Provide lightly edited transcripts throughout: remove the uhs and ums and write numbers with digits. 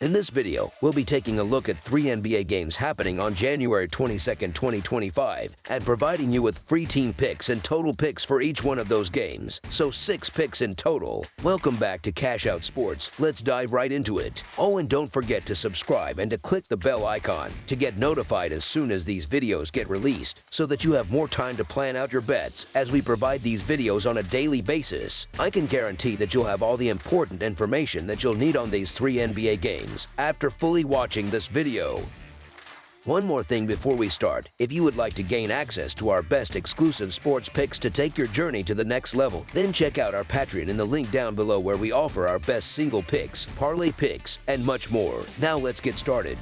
In this video, we'll be taking a look at 3 NBA games happening on January 22nd, 2025, and providing you with free team picks and total picks for each one of those games, so 6 picks in total. Welcome back to Cash Out Sports. Let's dive right into it. Oh, and don't forget to subscribe and to click the bell icon to get notified as soon as these videos get released, so that you have more time to plan out your bets as we provide these videos on a daily basis. I can guarantee that you'll have all the important information that you'll need on these 3 NBA games after fully watching this video. One more thing before we start. If you would like to gain access to our best exclusive sports picks to take your journey to the next level, then check out our Patreon in the link down below, where we offer our best single picks, parlay picks, and much more. Now let's get started.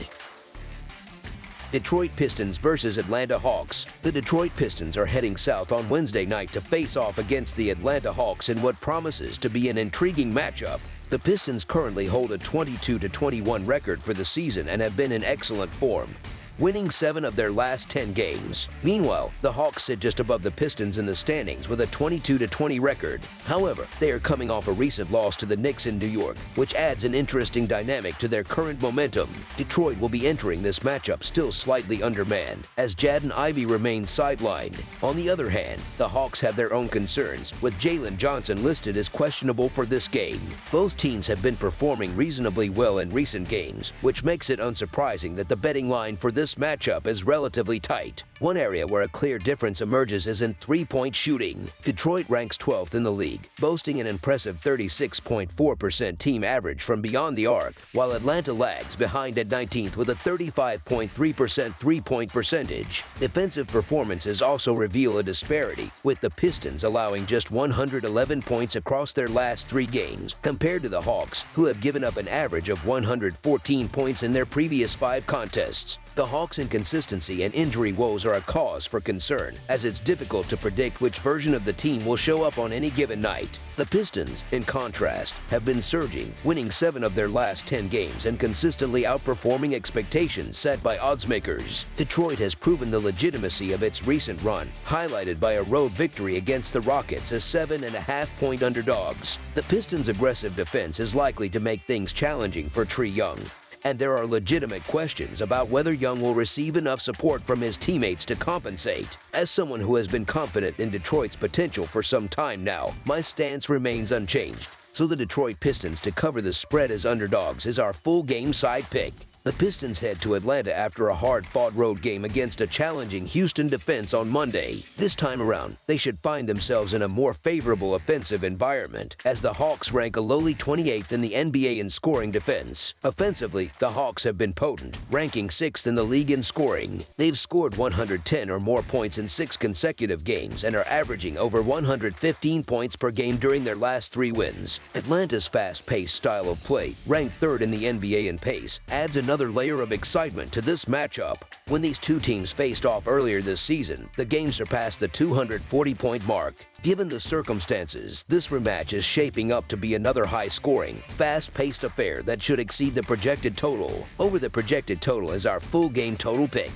Detroit Pistons versus Atlanta Hawks. The Detroit Pistons are heading south on Wednesday night to face off against the Atlanta Hawks in what promises to be an intriguing matchup. The Pistons currently hold a 22-21 record for the season and have been in excellent form, winning 7 of their last 10 games. Meanwhile, the Hawks sit just above the Pistons in the standings with a 22-20 record. However, they are coming off a recent loss to the Knicks in New York, which adds an interesting dynamic to their current momentum. Detroit will be entering this matchup still slightly undermanned, as Jaden Ivey remains sidelined. On the other hand, the Hawks have their own concerns, with Jalen Johnson listed as questionable for this game. Both teams have been performing reasonably well in recent games, which makes it unsurprising that the betting line for this matchup is relatively tight. One area where a clear difference emerges is in three-point shooting. Detroit ranks 12th in the league, boasting an impressive 36.4% team average from beyond the arc, while Atlanta lags behind at 19th with a 35.3% three-point percentage. Defensive performances also reveal a disparity, with the Pistons allowing just 111 points across their last 3 games, compared to the Hawks, who have given up an average of 114 points in their previous 5 contests. The Hawks' inconsistency and injury woes are a cause for concern, as it's difficult to predict which version of the team will show up on any given night. The Pistons, in contrast, have been surging, winning 7 of their last 10 games and consistently outperforming expectations set by oddsmakers. Detroit has proven the legitimacy of its recent run, highlighted by a road victory against the Rockets as 7.5-point underdogs. The Pistons' aggressive defense is likely to make things challenging for Trae Young, and there are legitimate questions about whether Young will receive enough support from his teammates to compensate. As someone who has been confident in Detroit's potential for some time now, my stance remains unchanged. So the Detroit Pistons to cover the spread as underdogs is our full game side pick. The Pistons head to Atlanta after a hard-fought road game against a challenging Houston defense on Monday. This time around, they should find themselves in a more favorable offensive environment, as the Hawks rank a lowly 28th in the NBA in scoring defense. Offensively, the Hawks have been potent, ranking 6th in the league in scoring. They've scored 110 or more points in 6 consecutive games and are averaging over 115 points per game during their last 3 wins. Atlanta's fast-paced style of play, ranked 3rd in the NBA in pace, adds another layer of excitement to this matchup. When these 2 teams faced off earlier this season, the game surpassed the 240-point mark. Given the circumstances, this rematch is shaping up to be another high-scoring, fast-paced affair that should exceed the projected total. Over the projected total is our full game total pick.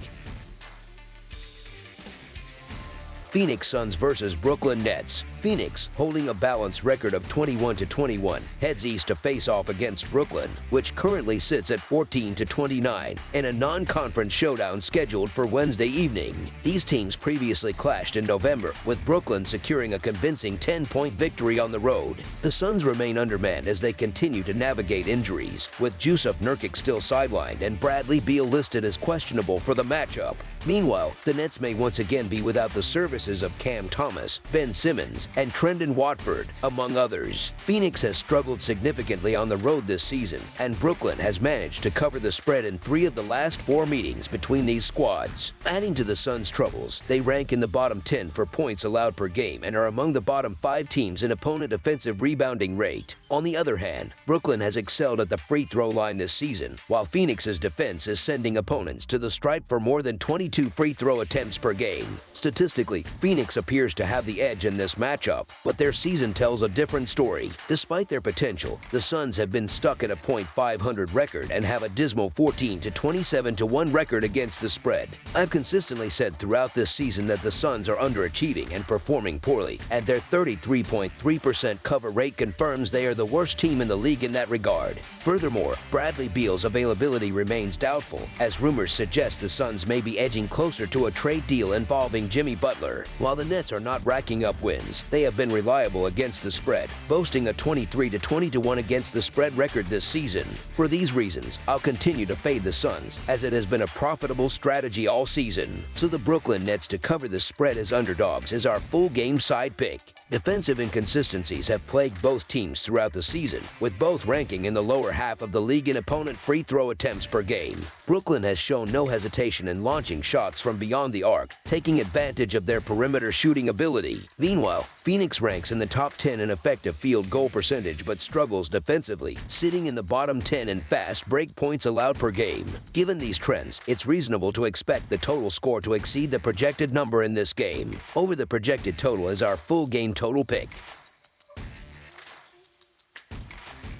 Phoenix Suns versus Brooklyn Nets. Phoenix, holding a balanced record of 21-21, heads east to face off against Brooklyn, which currently sits at 14-29, in a non-conference showdown scheduled for Wednesday evening. These teams previously clashed in November, with Brooklyn securing a convincing 10-point victory on the road. The Suns remain undermanned as they continue to navigate injuries, with Jusuf Nurkic still sidelined and Bradley Beal listed as questionable for the matchup. Meanwhile, the Nets may once again be without the services of Cam Thomas, Ben Simmons, and Trendon Watford, among others. Phoenix has struggled significantly on the road this season, and Brooklyn has managed to cover the spread in 3 of the last 4 meetings between these squads. Adding to the Suns' troubles, they rank in the bottom 10 for points allowed per game and are among the bottom 5 teams in opponent offensive rebounding rate. On the other hand, Brooklyn has excelled at the free throw line this season, while Phoenix's defense is sending opponents to the stripe for more than 22 free throw attempts per game. Statistically, Phoenix appears to have the edge in this matchup, matchup, but their season tells a different story. Despite their potential, the Suns have been stuck at a .500 record and have a dismal 14-27-1 record against the spread. I've consistently said throughout this season that the Suns are underachieving and performing poorly, and their 33.3% cover rate confirms they are the worst team in the league in that regard. Furthermore, Bradley Beal's availability remains doubtful, as rumors suggest the Suns may be edging closer to a trade deal involving Jimmy Butler. While the Nets are not racking up wins, they have been reliable against the spread, boasting a 23-20-1 against the spread record this season. For these reasons, I'll continue to fade the Suns, as it has been a profitable strategy all season. So the Brooklyn Nets to cover the spread as underdogs is our full game side pick. Defensive inconsistencies have plagued both teams throughout the season, with both ranking in the lower half of the league in opponent free throw attempts per game. Brooklyn has shown no hesitation in launching shots from beyond the arc, taking advantage of their perimeter shooting ability. Meanwhile, Phoenix ranks in the top 10 in effective field goal percentage but struggles defensively, sitting in the bottom 10 in fast break points allowed per game. Given these trends, it's reasonable to expect the total score to exceed the projected number in this game. Over the projected total is our full game total pick.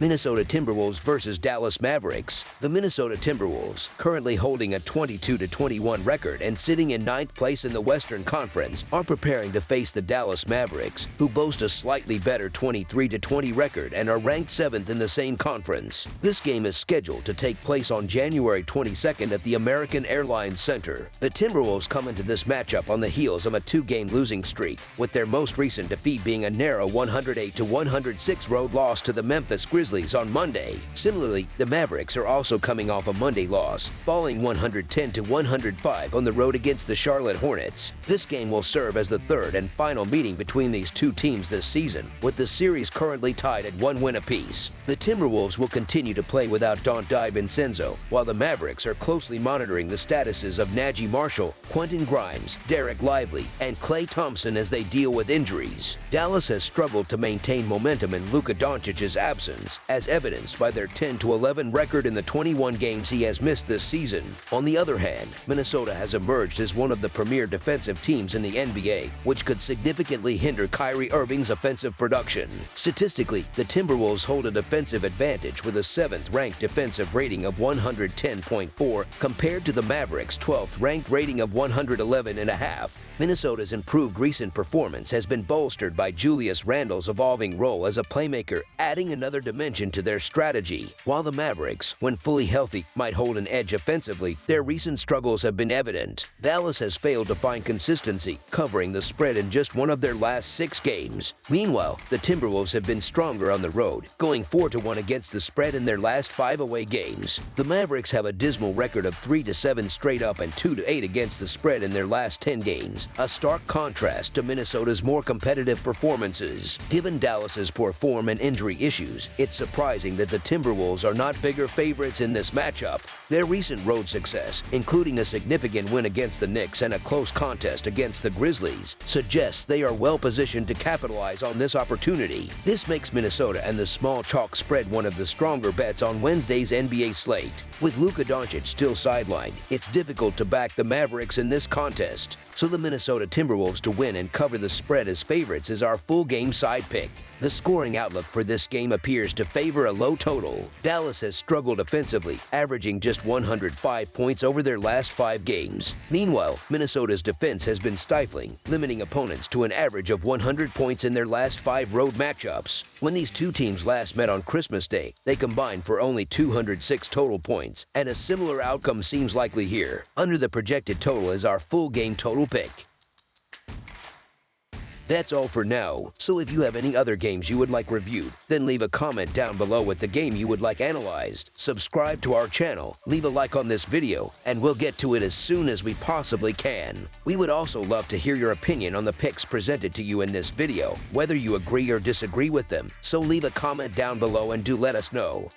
Minnesota Timberwolves versus Dallas Mavericks. The Minnesota Timberwolves, currently holding a 22-21 record and sitting in 9th place in the Western Conference, are preparing to face the Dallas Mavericks, who boast a slightly better 23-20 record and are ranked 7th in the same conference. This game is scheduled to take place on January 22nd at the American Airlines Center. The Timberwolves come into this matchup on the heels of a 2-game losing streak, with their most recent defeat being a narrow 108-106 road loss to the Memphis Grizzlies on Monday. Similarly, the Mavericks are also coming off a Monday loss, falling 110-105 on the road against the Charlotte Hornets. This game will serve as the third and final meeting between these two teams this season, with the series currently tied at 1 win apiece. The Timberwolves will continue to play without Dante DiVincenzo, while the Mavericks are closely monitoring the statuses of Najee Marshall, Quentin Grimes, Derek Lively, and Klay Thompson as they deal with injuries. Dallas has struggled to maintain momentum in Luka Doncic's absence, as evidenced by their 10-11 record in the 21 games he has missed this season. On the other hand, Minnesota has emerged as one of the premier defensive teams in the NBA, which could significantly hinder Kyrie Irving's offensive production. Statistically, the Timberwolves hold a defensive advantage with a 7th-ranked defensive rating of 110.4 compared to the Mavericks' 12th-ranked rating of 111.5. Minnesota's improved recent performance has been bolstered by Julius Randle's evolving role as a playmaker, adding another dimension to their strategy. While the Mavericks, when fully healthy, might hold an edge offensively, their recent struggles have been evident. Dallas has failed to find consistency, covering the spread in just one of their last 6 games. Meanwhile, the Timberwolves have been stronger on the road, going 4-1 against the spread in their last 5 away games. The Mavericks have a dismal record of 3-7 straight up and 2-8 against the spread in their last 10 games, a stark contrast to Minnesota's more competitive performances. Given Dallas's poor form and injury issues, it's surprising that the Timberwolves are not bigger favorites in this matchup. Their recent road success, including a significant win against the Knicks and a close contest against the Grizzlies, suggests they are well positioned to capitalize on this opportunity. This makes Minnesota and the small chalk spread one of the stronger bets on Wednesday's NBA slate. With Luka Doncic still sidelined, it's difficult to back the Mavericks in this contest. So the Minnesota Timberwolves to win and cover the spread as favorites is our full game side pick. The scoring outlook for this game appears to favor a low total. Dallas has struggled offensively, averaging just 105 points over their last 5 games. Meanwhile, Minnesota's defense has been stifling, limiting opponents to an average of 100 points in their last 5 road matchups. When these two teams last met on Christmas Day, they combined for only 206 total points, and a similar outcome seems likely here. Under the projected total is our full game total pick. That's all for now, so if you have any other games you would like reviewed, then leave a comment down below with the game you would like analyzed. Subscribe to our channel, leave a like on this video, and we'll get to it as soon as we possibly can. We would also love to hear your opinion on the picks presented to you in this video, whether you agree or disagree with them, so leave a comment down below and do let us know.